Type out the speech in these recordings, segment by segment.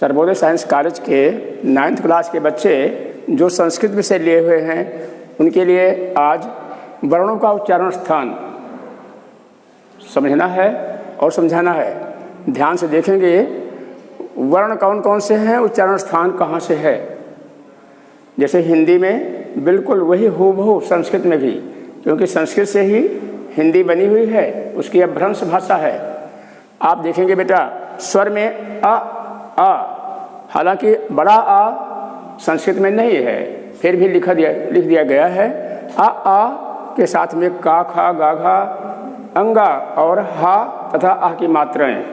Sarvodaya science college के 9th class के बच्चे जो संस्कृत विषय लिए हुए हैं उनके लिए आज वर्णों का उच्चारण स्थान समझना है और समझाना है। ध्यान से देखेंगे वर्ण कौन कौन से हैं, उच्चारण स्थान कहाँ से है। जैसे हिंदी में बिल्कुल वही हूबहू संस्कृत में भी, क्योंकि संस्कृत से ही हिंदी बनी हुई है, उसकी अपभ्रंश भाषा है। आप देखेंगे बेटा स्वर में आ, हालांकि बड़ा आ संस्कृत में नहीं है, फिर भी लिख दिया गया है। आ के साथ में का, खा, गा, घा, अंगा और हा तथा आ की मात्राएं,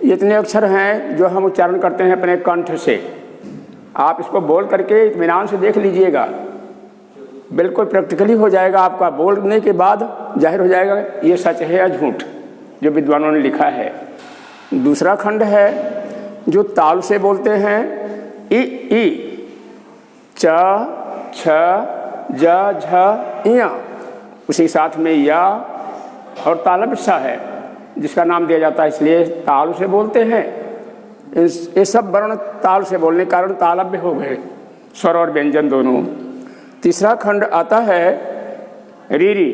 इतने अक्षर हैं जो हम उच्चारण करते हैं अपने कंठ से। आप इसको बोल करके इत्मीनान से देख लीजिएगा, बिल्कुल प्रैक्टिकली हो जाएगा। आपका बोलने के बाद जाहिर हो जाएगा ये सच है या झूठ जो विद्वानों ने लिखा है। दूसरा खंड है जो ताल से बोलते हैं, ई, च, छ, ज, झ, इया, उसी साथ में या और तालब सा है जिसका नाम दिया जाता है, इसलिए ताल से बोलते हैं। ये सब वर्ण ताल से बोलने के कारण तालव्य हो गए, स्वर और व्यंजन दोनों। तीसरा खंड आता है रीरी।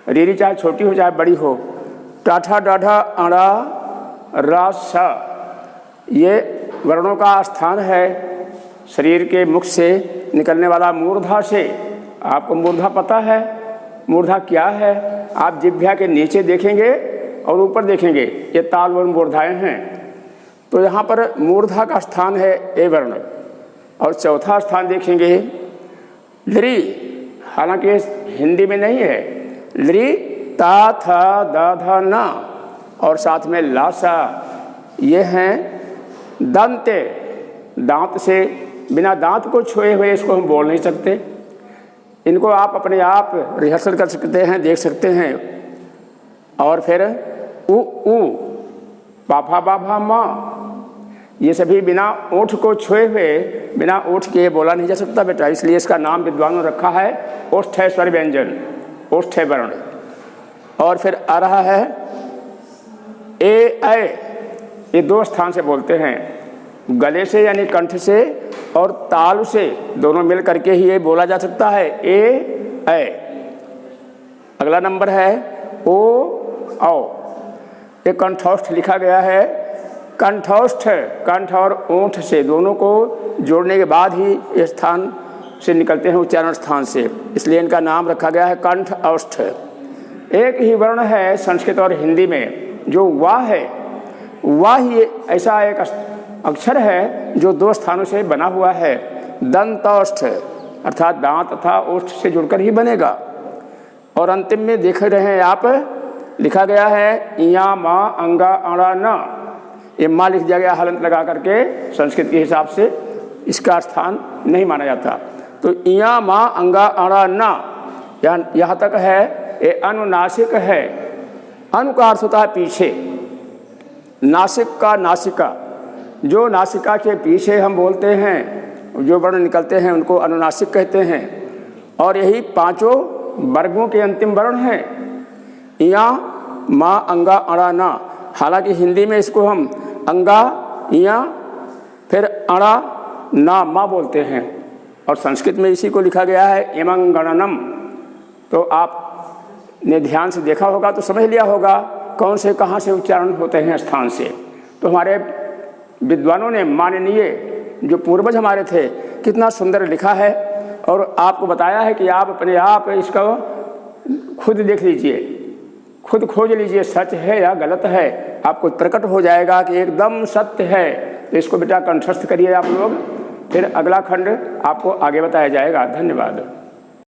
रीरी चाहे छोटी हो चाहे बड़ी हो, टाठा, डाढ़ा, अड़ा, रा, सा, ये वर्णों का स्थान है शरीर के मुख से निकलने वाला मूर्धा से। आपको मूर्धा पता है? मूर्धा क्या है? आप जिह्वा के नीचे देखेंगे और ऊपर देखेंगे, ये ताल वर्ण मूर्धाएँ हैं। तो यहाँ पर मूर्धा का स्थान है ए वर्ण। और चौथा स्थान देखेंगे लरी, हालांकि हिंदी में नहीं है। लरी, ता, था, दा, धा, ना और साथ में लासा, ये हैं दंते। दांत से, बिना दांत को छुए हुए इसको हम बोल नहीं सकते। इनको आप अपने आप रिहर्सल कर सकते हैं, देख सकते हैं। और फिर उ, पाफा, बाभा, माँ, ये सभी बिना ओठ को छुए हुए, बिना ओठ के बोला नहीं जा सकता बेटा, इसलिए इसका नाम विद्वानों ने रखा है ओष्ठ स्वर व्यंजन, ओष्ठ वर्ण। और फिर आ रहा है ए, ये दो स्थान से बोलते हैं, गले से यानी कंठ से और ताल से, दोनों मिल करके ही ये बोला जा सकता है ए। अगला नंबर है ओ, औ। ये कंठोष्ठ लिखा गया है। कंठोष्ठ, कंठ और ओंठ से दोनों को जोड़ने के बाद ही ये स्थान से निकलते हैं, उच्चारण स्थान से, इसलिए इनका नाम रखा गया है कंठ औष्ठ। एक ही वर्ण है संस्कृत और हिंदी में जो वा है। वा ही ऐसा एक अक्षर है जो दो स्थानों से बना हुआ है, दंतौष्ठ, अर्थात दांत तथा ओष्ठ से जुड़कर ही बनेगा। और अंतिम में देख रहे हैं आप, लिखा गया है इया, माँ, अंगा, अड़ा, ना। ये माँ लिख दिया गया हलंत लगा करके, संस्कृत के हिसाब से इसका स्थान नहीं माना जाता। तो इया, माँ, अंगा, अड़ा, ना, यहाँ तक है। ये अनुनासिक है। अनु का अर्थ होता है पीछे, नासिक का नासिका, जो नासिका के पीछे हम बोलते हैं, जो वर्ण निकलते हैं उनको अनुनासिक कहते हैं। और यही पांचों वर्गों के अंतिम वर्ण हैं, इया, माँ, अंगा, अड़ा, ना। हालांकि हिंदी में इसको हम अंगा, इया, फिर अड़ा, ना, मा बोलते हैं, और संस्कृत में इसी को लिखा गया है इमं गणनम। तो आपने ध्यान से देखा होगा तो समझ लिया होगा कौन से कहाँ से उच्चारण होते हैं स्थान से। तो हमारे विद्वानों ने, माननीय जो पूर्वज हमारे थे, कितना सुंदर लिखा है और आपको बताया है कि आप अपने आप इसको खुद देख लीजिए, खुद खोज लीजिए, सच है या गलत है, आपको प्रकट हो जाएगा कि एकदम सत्य है। तो इसको बेटा कंठस्थ करिए आप लोग, फिर अगला खंड आपको आगे बताया जाएगा। धन्यवाद।